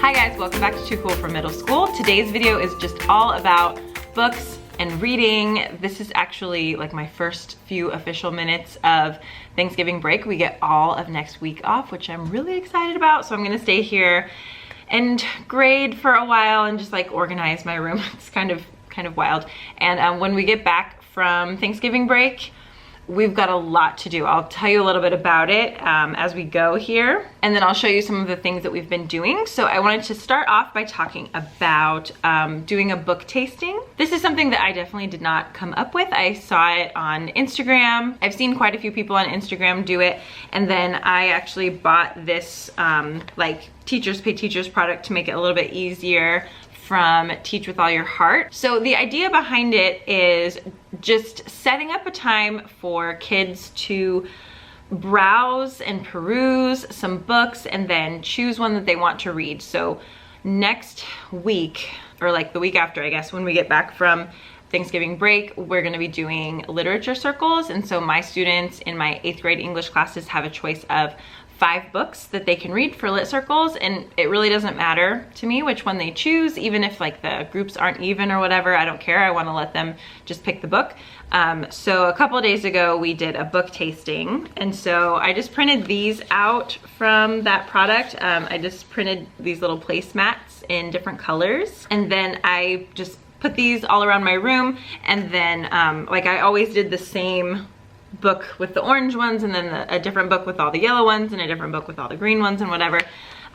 Hi guys, welcome back to Too Cool for Middle School. Today's video is just all about books and reading. This is actually like my first few official minutes of Thanksgiving break. We get all of next week off, which I'm really excited about. So I'm gonna stay here and grade for a while and just like organize my room. It's kind of wild. And when we get back from Thanksgiving break, we've got a lot to do. I'll tell you a little bit about it as we go here, and then I'll show you some of the things that we've been doing. So I wanted to start off by talking about doing a book tasting. This is something that I definitely did not come up with. I saw it on Instagram. I've seen quite a few people on Instagram do it, and then I actually bought this like Teachers Pay Teachers product to make it a little bit easier from Teach With All Your Heart. So the idea behind it is just setting up a time for kids to browse and peruse some books and then choose one that they want to read. So next week, or like the week after, I guess, when we get back from Thanksgiving break, we're gonna be doing literature circles. And so my students in my 8th grade English classes have a choice of 5 books that they can read for lit circles, and it really doesn't matter to me which one they choose, even if like the groups aren't even or whatever. I don't care. I want to let them just pick the book. So a couple of days ago we did a book tasting, and so I just printed these out from that product. I just printed these little placemats in different colors, and then I just put these all around my room, and then like I always did the same book with the orange ones, and then a different book with all the yellow ones, and a different book with all the green ones and whatever.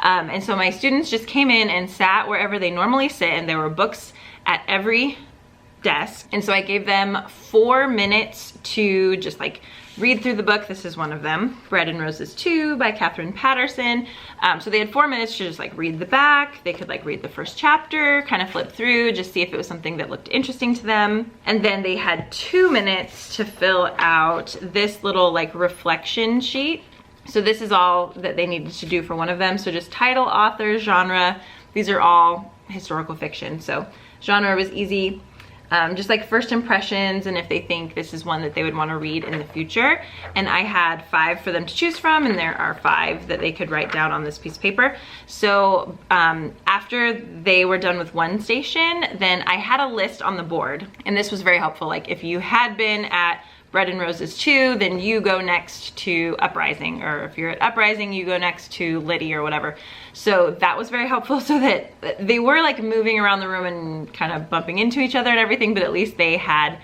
And so my students just came in and sat wherever they normally sit, and there were books at every desk. And so I gave them 4 minutes to just like read through the book. This is one of them, Bread and Roses 2 by Catherine Patterson. So they had 4 minutes to just like read the back. They could like read the first chapter, kind of flip through, just see if it was something that looked interesting to them. And then they had 2 minutes to fill out this little like reflection sheet. So this is all that they needed to do for one of them. So just title, author, genre. These are all historical fiction. So genre was easy. Just like first impressions, and if they think this is one that they would want to read in the future. And I had 5 for them to choose from, and there are 5 that they could write down on this piece of paper. So after they were done with one station, then I had a list on the board, and this was very helpful. Like if you had been at Bread and Roses 2, then you go next to Uprising, or if you're at Uprising, you go next to Liddy or whatever. So that was very helpful, so that they were like moving around the room and kind of bumping into each other and everything, but at least they had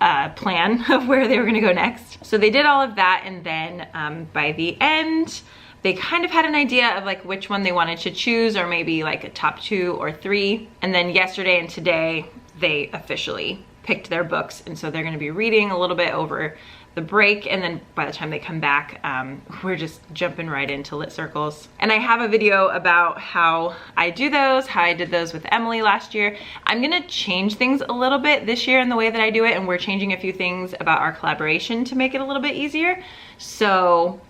a plan of where they were gonna go next. So they did all of that, and then by the end, they kind of had an idea of like which one they wanted to choose, or maybe like a top 2 or 3. And then yesterday and today, they officially picked their books, and so they're going to be reading a little bit over the break, and then by the time they come back, we're just jumping right into lit circles. And I have a video about how I do those, how I did those with Emily last year. I'm gonna change things a little bit this year in the way that I do it, and we're changing a few things about our collaboration to make it a little bit easier. So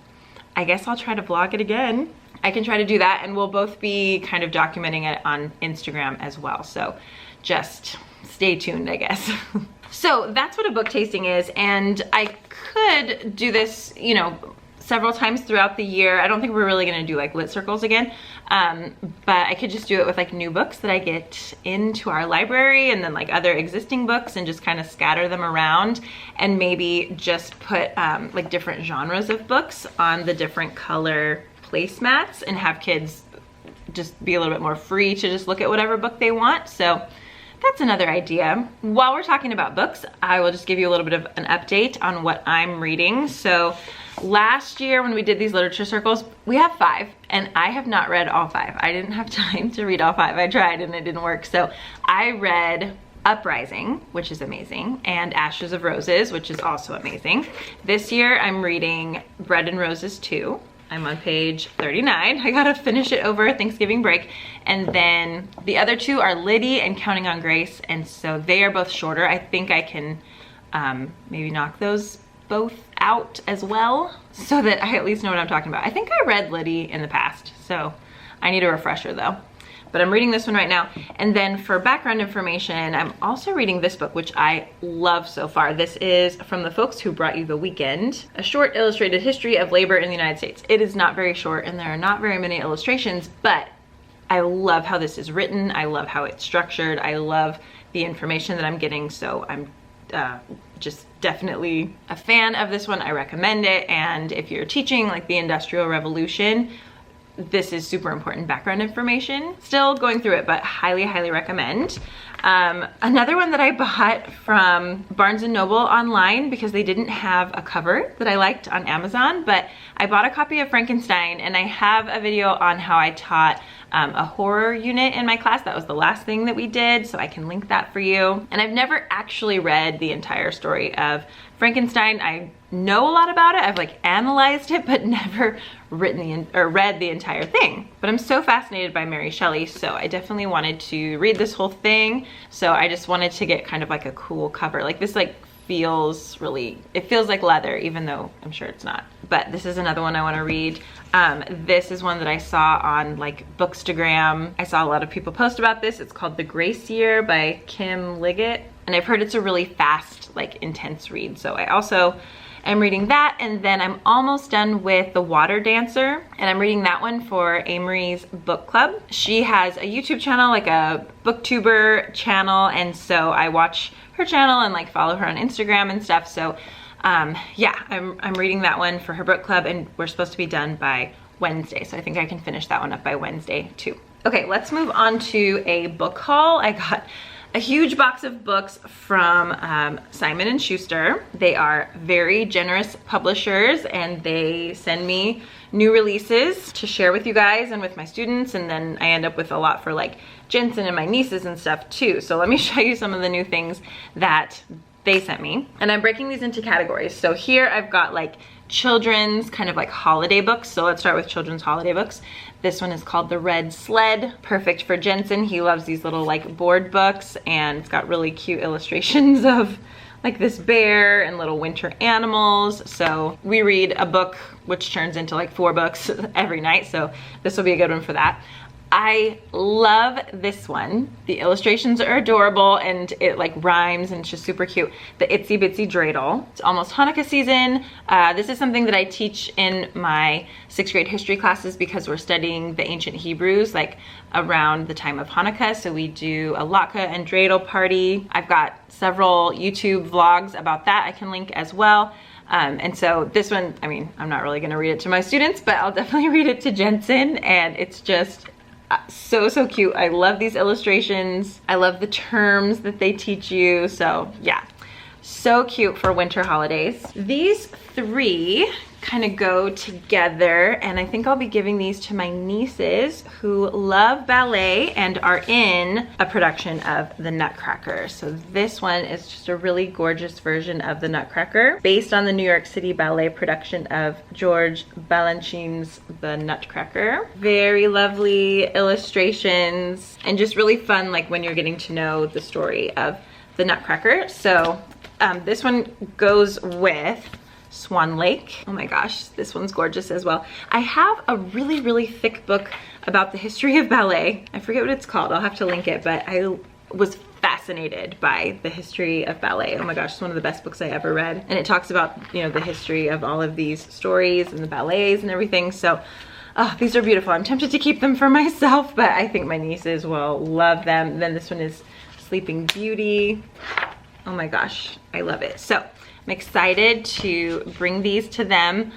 I guess I'll try to vlog it again. I can try to do that, and we'll both be kind of documenting it on Instagram as well. So just stay tuned, I guess. So that's what a book tasting is, and I could do this, you know, several times throughout the year. I don't think we're really gonna do like lit circles again, but I could just do it with like new books that I get into our library, and then like other existing books, and just kind of scatter them around, and maybe just put like different genres of books on the different color placemats, and have kids just be a little bit more free to just look at whatever book they want. So that's another idea. While we're talking about books, I will just give you a little bit of an update on what I'm reading. So last year when we did these literature circles, we have 5, and I have not read all 5. I didn't have time to read all 5. I tried and it didn't work. So I read Uprising, which is amazing, and Ashes of Roses, which is also amazing. This year I'm reading Bread and Roses 2. I'm on page 39. I gotta finish it over Thanksgiving break. And then the other 2 are Liddy and Counting on Grace, and so they are both shorter. I think I can maybe knock those both out as well, so that I at least know what I'm talking about. I think I read Liddy in the past, so I need a refresher though. But I'm reading this one right now. And then for background information, I'm also reading this book, which I love so far. This is From the Folks Who Brought You the Weekend, a short illustrated history of labor in the United States. It is not very short, and there are not very many illustrations, but I love how this is written. I love how it's structured. I love the information that I'm getting. So I'm just definitely a fan of this one. I recommend it. And if you're teaching like the Industrial Revolution, this is super important background information. Still going through it, but highly, highly recommend. Another one that I bought from Barnes & Noble online because they didn't have a cover that I liked on Amazon, but I bought a copy of Frankenstein, and I have a video on how I taught a horror unit in my class. That was the last thing that we did, so I can link that for you. And I've never actually read the entire story of Frankenstein. I know a lot about it. I've like analyzed it, but never read the entire thing. But I'm so fascinated by Mary Shelley, so I definitely wanted to read this whole thing. So I just wanted to get kind of like a cool cover. Like this like feels really, it feels like leather, even though I'm sure it's not. But this is another one I want to read. This is one that I saw on like Bookstagram. I saw a lot of people post about this. It's called The Grace Year by Kim Liggett. And I've heard it's a really fast, like intense read. So I also am reading that. And then I'm almost done with The Water Dancer. And I'm reading that one for Amory's book club. She has a YouTube channel, like a booktuber channel. And so I watch her channel and like follow her on Instagram and stuff. So yeah, I'm reading that one for her book club, and we're supposed to be done by Wednesday. So I think I can finish that one up by Wednesday too. Okay, let's move on to a book haul. I got a huge box of books from Simon & Schuster. They are very generous publishers, and they send me new releases to share with you guys and with my students, and then I end up with a lot for like Jensen and my nieces and stuff too. So let me show you some of the new things that they sent me. And I'm breaking these into categories. So here I've got like children's kind of like holiday books. So let's start with children's holiday books. This one is called The Red Sled, perfect for Jensen. He loves these little like board books, and it's got really cute illustrations of like this bear and little winter animals. So we read a book which turns into like 4 books every night. So this will be a good one for that. I love this one. The illustrations are adorable, and it like rhymes, and it's just super cute. The Itsy Bitsy Dreidel. It's almost Hanukkah season. This is something that I teach in my 6th grade history classes because we're studying the ancient Hebrews like around the time of Hanukkah. So we do a latke and dreidel party. I've got several YouTube vlogs about that I can link as well. And so this one, I mean, I'm not really gonna read it to my students, but I'll definitely read it to Jensen, and it's just so cute. I love these illustrations. I love the terms that they teach you. So yeah, so cute for winter holidays. These 3 kind of go together, and I think I'll be giving these to my nieces who love ballet and are in a production of The Nutcracker. So this one is just a really gorgeous version of The Nutcracker based on the New York City Ballet production of George Balanchine's The Nutcracker. Very lovely illustrations, and just really fun like when you're getting to know the story of The Nutcracker. So this one goes with Swan Lake. Oh my gosh, this one's gorgeous as well. I have a really thick book about the history of ballet. I forget what it's called. I'll have to link it, but I was fascinated by the history of ballet. Oh my gosh, it's one of the best books I ever read. And it talks about, you know, the history of all of these stories and the ballets and everything. So oh, these are beautiful. I'm tempted to keep them for myself, but I think my nieces will love them. Then this one is Sleeping Beauty. Oh my gosh, I love it. So I'm excited to bring these to them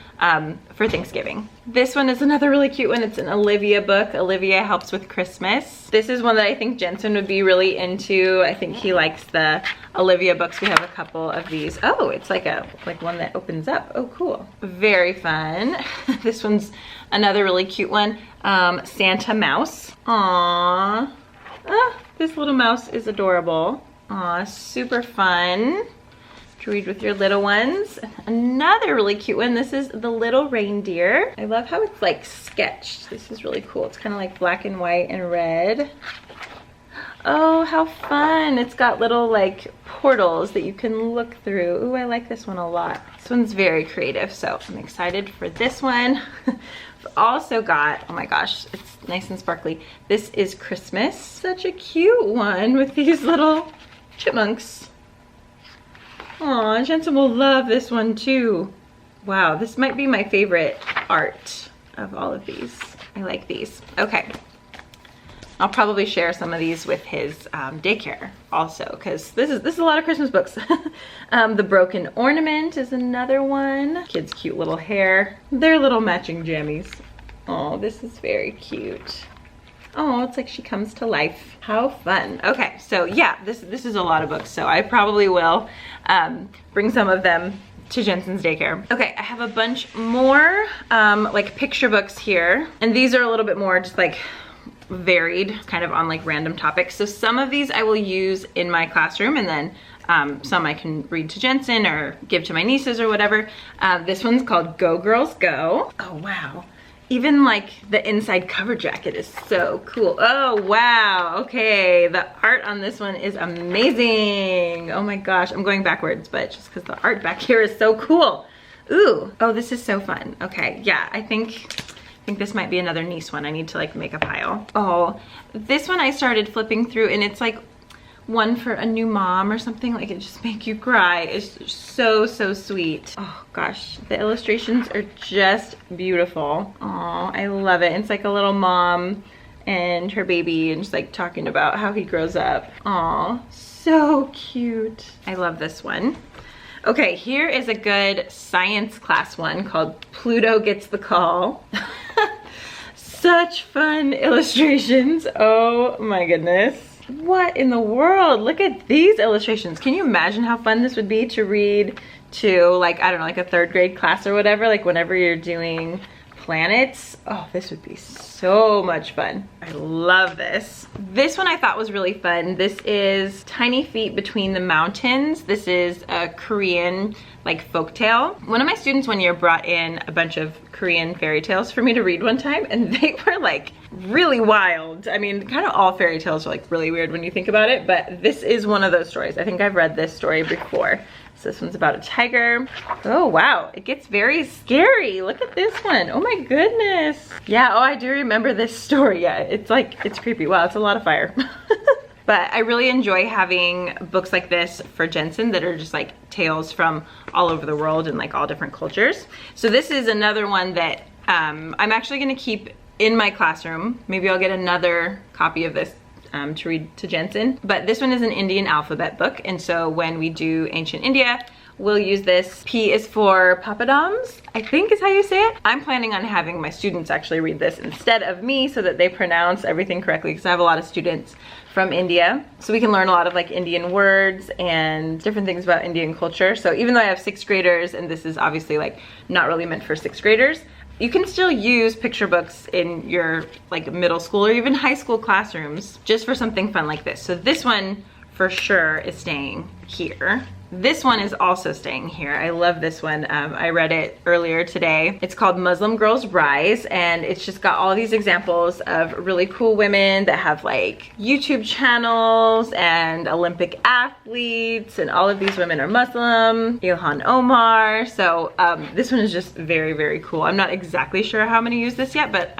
for Thanksgiving. This one is another really cute one. It's an Olivia book. Olivia Helps with Christmas. This is one that I think Jensen would be really into. I think he likes the Olivia books. We have a couple of these. Oh, it's like one that opens up. Oh, cool. Very fun. This one's another really cute one. Santa Mouse. Aww. Ah, this little mouse is adorable. Aw, super fun to read with your little ones. Another really cute one. This is The Little Reindeer. I love how it's like sketched. This is really cool. It's kind of like black and white and red. Oh, how fun. It's got little like portals that you can look through. Ooh, I like this one a lot. This one's very creative, so I'm excited for this one. I've also got, oh my gosh, it's nice and sparkly. This is Christmas. Such a cute one with these little chipmunks. Aw, Jensen will love this one too. Wow, this might be my favorite art of all of these. I like these. Okay. I'll probably share some of these with his daycare also, because this is a lot of Christmas books. The Broken Ornament is another one. Kids' cute little hair. They're little matching jammies. Oh, this is very cute. Oh, it's like she comes to life. How fun. Okay, so yeah, this is a lot of books, so I probably will bring some of them to Jensen's daycare. Okay, I have a bunch more like picture books here, and these are a little bit more just like varied, kind of on like random topics. So some of these I will use in my classroom, and then some I can read to Jensen or give to my nieces or whatever. This one's called Go Girls Go. Oh wow. Even like the inside cover jacket is so cool. Oh wow, okay. The art on this one is amazing. Oh my gosh, I'm going backwards, but just because the art back here is so cool. Ooh, oh, this is so fun. Okay, yeah, I think this might be another niece one. I need to like make a pile. Oh, this one I started flipping through, and it's like one for a new mom or something. Like, it just make you cry. It's so sweet. Oh gosh, the illustrations are just beautiful. Oh, I love it. It's like a little mom and her baby, and just like talking about how he grows up. Oh, so cute. I love this one. Okay, here is a good science class one called Pluto Gets the Call. Such fun illustrations. Oh my goodness. What in the world? Look at these illustrations. Can you imagine how fun this would be to read to, like, I don't know, like a 3rd grade class or whatever, like whenever you're doing planets? Oh, this would be so much fun. I love this. This one I thought was really fun. This is Tiny Feet Between the Mountains. This is a Korean like folktale. One of my students one year brought in a bunch of Korean fairy tales for me to read one time, and they were like really wild. I mean, kind of all fairy tales are like really weird when you think about it, but this is one of those stories. I think I've read this story before. So this one's about a tiger. Oh wow, it gets very scary. Look at this one. Oh my goodness. Yeah, oh, I do remember this story. Yeah, it's like, it's creepy. Wow, it's a lot of fire. But I really enjoy having books like this for Jensen that are just like tales from all over the world and like all different cultures. So this is another one that I'm actually gonna keep in my classroom. Maybe I'll get another copy of this to read to Jensen. But this one is an Indian alphabet book, and so when we do ancient India, we'll use this. P is for papadums, I think is how you say it. I'm planning on having my students actually read this instead of me so that they pronounce everything correctly, because I have a lot of students from India. So we can learn a lot of like Indian words and different things about Indian culture. So even though I have 6th graders, and this is obviously like not really meant for 6th graders, you can still use picture books in your like middle school or even high school classrooms just for something fun like this. So this one for sure is staying here. This one is also staying here. I love this one. I read it earlier today. It's called Muslim Girls Rise, and it's just got all these examples of really cool women that have like YouTube channels and Olympic athletes, and all of these women are Muslim. Ilhan Omar. So this one is just very cool. I'm not exactly sure how I'm gonna use this yet, but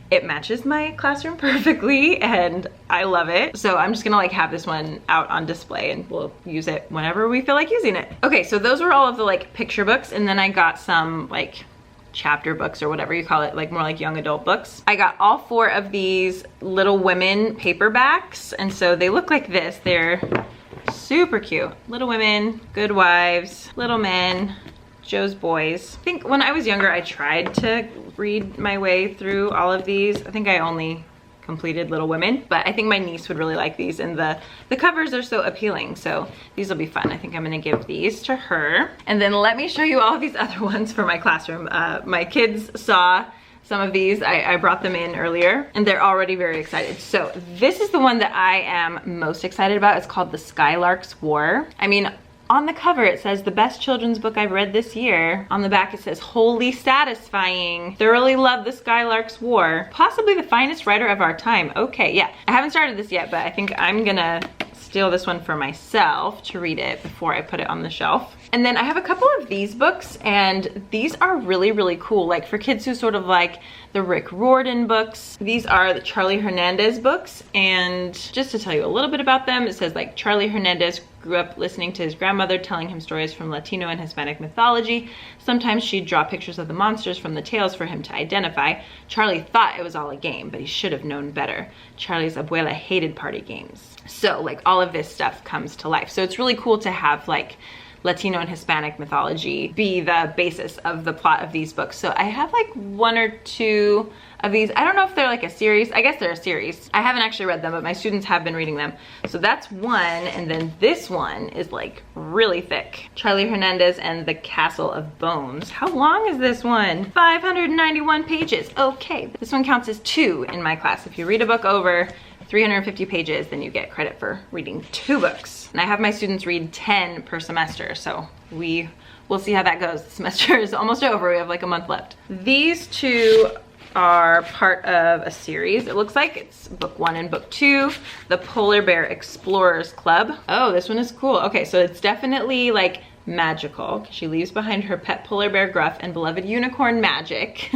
it matches my classroom perfectly and I love it. So I'm just gonna like have this one out on display, and we'll use it whenever we feel like using it. Okay, so those were all of the like picture books, and then I got some like chapter books or whatever you call it, like more like young adult books. I got all 4 of these Little Women paperbacks, and so they look like this. They're super cute. Little Women, Good Wives, Little Men, Joe's Boys. I think when I was younger, I tried to read my way through all of these. I think I only completed Little Women, but I think my niece would really like these, and the covers are so appealing, so these will be fun. I think I'm gonna give these to her. And then let me show you all of these other ones for my classroom. My kids saw some of these. I brought them in earlier, and they're already very excited. So this is the one that I am most excited about. It's called The Skylark's War. I mean, on the cover it says the best children's book I've read this year. On the back it says wholly satisfying, thoroughly love The Skylark's War, possibly the finest writer of our time. Okay, yeah, I haven't started this yet, but I think I'm gonna steal this one for myself to read it before I put it on the shelf. And then I have a couple of these books, and these are really cool, like for kids who sort of like the Rick Riordan books. These are the Charlie Hernandez books, and just to tell you a little bit about them, it says like Charlie Hernandez grew up listening to his grandmother telling him stories from Latino and Hispanic mythology. Sometimes she'd draw pictures of the monsters from the tales for him to identify. Charlie thought it was all a game, but he should have known better. Charlie's abuela hated party games. So like all of this stuff comes to life. So it's really cool to have like Latino and Hispanic mythology be the basis of the plot of these books. So I have like 1 or 2 of these. I don't know if they're like a series. I guess they're a series. I haven't actually read them, but my students have been reading them. So that's one, and then this one is like really thick. Charlie Hernandez and the Castle of Bones. How long is this one? 591 pages. Okay, this one counts as 2 in my class. If you read a book over 350 pages, then you get credit for reading 2 books. And I have my students read 10 per semester, so we'll see how that goes. The semester is almost over. We have like a month left. These 2 are part of a series. It looks like it's book 1 and book 2, the Polar Bear Explorers Club. Oh, this one is cool. Okay, so it's definitely like magical. She leaves behind her pet polar bear Gruff and beloved unicorn Magic.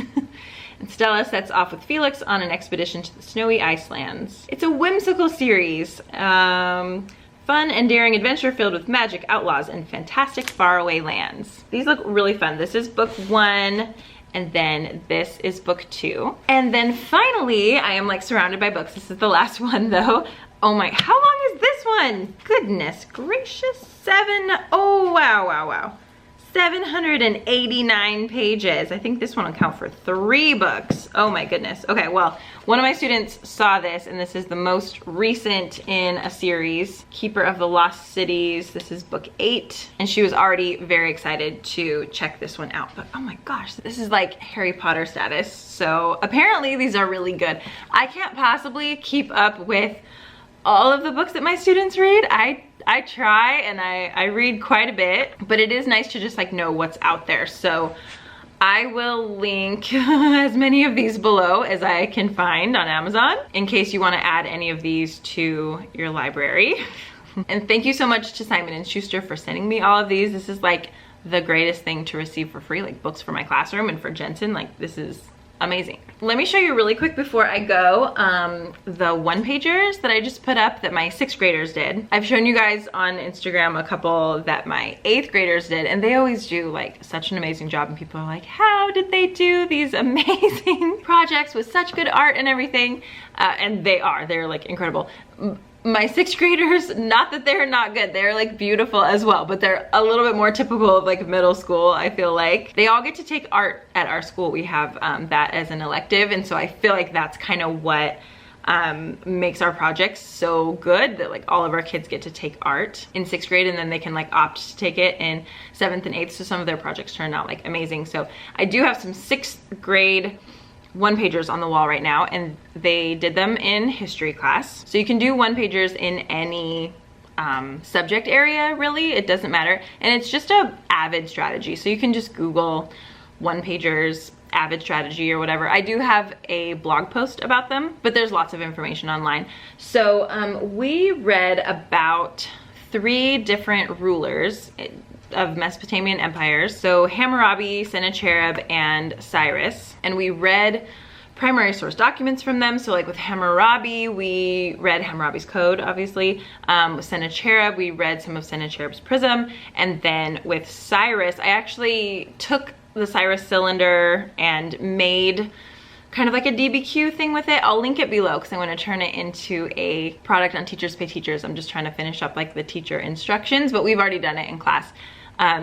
And Stella sets off with Felix on an expedition to the snowy Icelands. It's a whimsical series. Fun and daring adventure filled with magic, outlaws, and fantastic faraway lands. These look really fun. This is book 1, and then this is book 2. And then finally, I am like surrounded by books. This is the last one though. Oh my, how long is this one? Goodness gracious, oh wow. 789 pages. I think this one will count for 3 books. Oh my goodness. Okay, well, one of my students saw this, and this is the most recent in a series, Keeper of the Lost Cities. This is book 8, and she was already very excited to check this one out. But oh my gosh, this is like Harry Potter status. So apparently these are really good. I can't possibly keep up with all of the books that my students read. I try, and I read quite a bit, but it is nice to just like know what's out there. So I will link as many of these below as I can find on Amazon in case you want to add any of these to your library. And thank you so much to Simon & Schuster for sending me all of these. This is like the greatest thing to receive for free, like books for my classroom and for Jensen. Like this is amazing. Let me show you really quick before I go the one-pagers that I just put up that my 6th graders did. I've shown you guys on Instagram a couple that my 8th graders did, and they always do like such an amazing job, and people are like, how did they do these amazing projects with such good art and everything? And they're like incredible. My 6th graders, not that they're not good, they're like beautiful as well, but they're a little bit more typical of like middle school, I feel like. They all get to take art at our school. We have that as an elective, and so I feel like that's kind of what makes our projects so good, that like all of our kids get to take art in 6th grade, and then they can like opt to take it in 7th and 8th, so some of their projects turn out like amazing. So I do have some 6th grade one-pagers on the wall right now, and they did them in history class. So you can do one-pagers in any subject area, really, it doesn't matter. And it's just a avid strategy, so you can just Google one-pagers avid strategy or whatever. I do have a blog post about them, but there's lots of information online. So we read about 3 different rulers of Mesopotamian empires. So Hammurabi, Sennacherib, and Cyrus. And we read primary source documents from them. So like with Hammurabi, we read Hammurabi's code, obviously. With Sennacherib, we read some of Sennacherib's prism. And then with Cyrus, I actually took the Cyrus cylinder and made kind of like a DBQ thing with it. I'll link it below because I want to turn it into a product on Teachers Pay Teachers. I'm just trying to finish up like the teacher instructions, but we've already done it in class.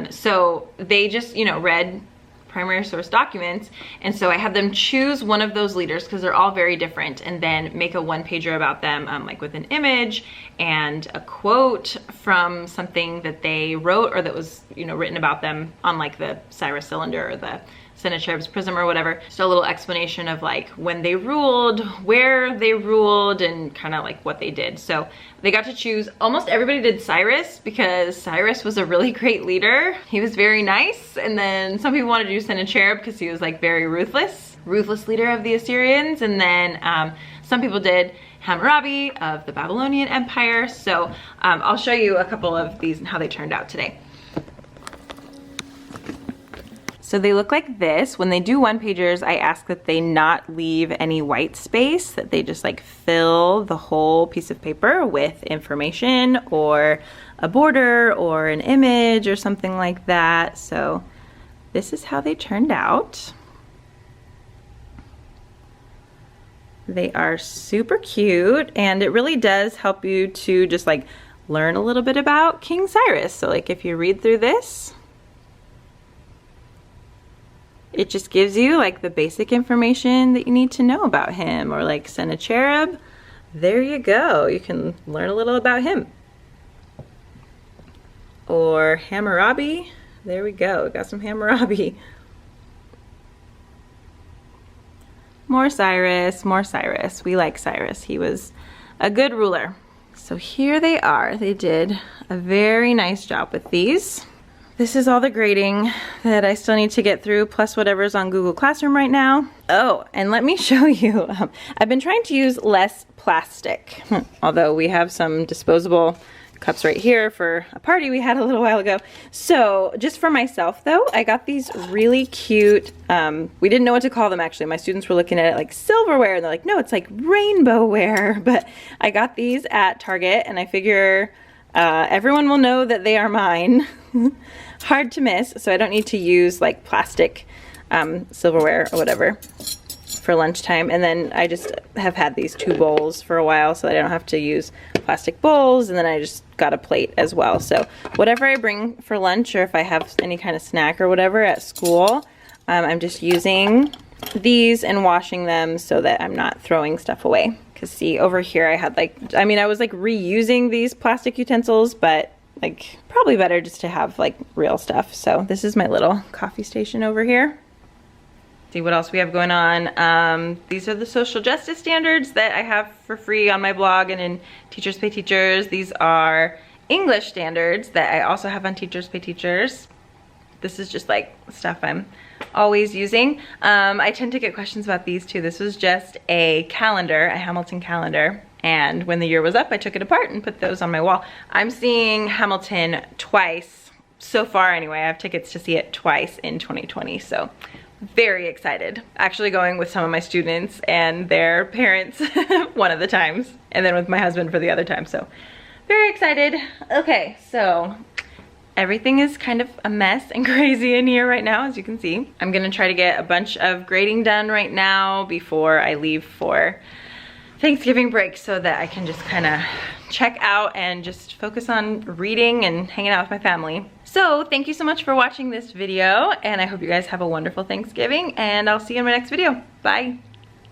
So they just, you know, read primary source documents, and so I had them choose one of those leaders because they're all very different, and then make a one-pager about them, like with an image and a quote from something that they wrote or that was, you know, written about them on like the Cyrus cylinder or the Sennacherib's prism or whatever. Just a little explanation of like when they ruled, where they ruled, and kind of like what they did. So they got to choose. Almost everybody did Cyrus because Cyrus was a really great leader. He was very nice. And then some people wanted to do Sennacherib because he was like very ruthless leader of the Assyrians. And then some people did Hammurabi of the Babylonian Empire. So I'll show you a couple of these and how they turned out today. So they look like this. When they do one pagers, I ask that they not leave any white space, that they just like fill the whole piece of paper with information or a border or an image or something like that. So this is how they turned out. They are super cute, and it really does help you to just like learn a little bit about King Cyrus. So like if you read through this, it just gives you like the basic information that you need to know about him. Or like Sennacherib, there you go, you can learn a little about him. Or Hammurabi, there we go, we got some Hammurabi. More Cyrus, more Cyrus. We like Cyrus. He was a good ruler. So here they are. They did a very nice job with these. This is all the grading that I still need to get through, plus whatever's on Google Classroom right now. Oh, and let me show you. I've been trying to use less plastic, although we have some disposable cups right here for a party we had a little while ago. So just for myself though, I got these really cute, we didn't know what to call them actually. My students were looking at it like silverware, and they're like, no, it's like rainbowware. But I got these at Target, and I figure everyone will know that they are mine. Hard to miss, so I don't need to use like plastic silverware or whatever for lunchtime. And then I just have had these 2 bowls for a while, so I don't have to use plastic bowls. And then I just got a plate as well. So whatever I bring for lunch, or if I have any kind of snack or whatever at school, I'm just using these and washing them so that I'm not throwing stuff away. Because see, over here I had like, I mean, I was like reusing these plastic utensils, but like probably better just to have like real stuff. So this is my little coffee station over here. See what else we have going on. These are the social justice standards that I have for free on my blog and in Teachers Pay Teachers. These are English standards that I also have on Teachers Pay Teachers. This is just like stuff I'm always using. I tend to get questions about these too. This was just a calendar, a Hamilton calendar. And when the year was up, I took it apart and put those on my wall. I'm seeing Hamilton twice, so far anyway. I have tickets to see it twice in 2020, so very excited. Actually going with some of my students and their parents one of the times, and then with my husband for the other time, so very excited. Okay, so everything is kind of a mess and crazy in here right now, as you can see. I'm gonna try to get a bunch of grading done right now before I leave for Thanksgiving break, so that I can just kind of check out and just focus on reading and hanging out with my family. So thank you so much for watching this video, and I hope you guys have a wonderful Thanksgiving, and I'll see you in my next video. Bye.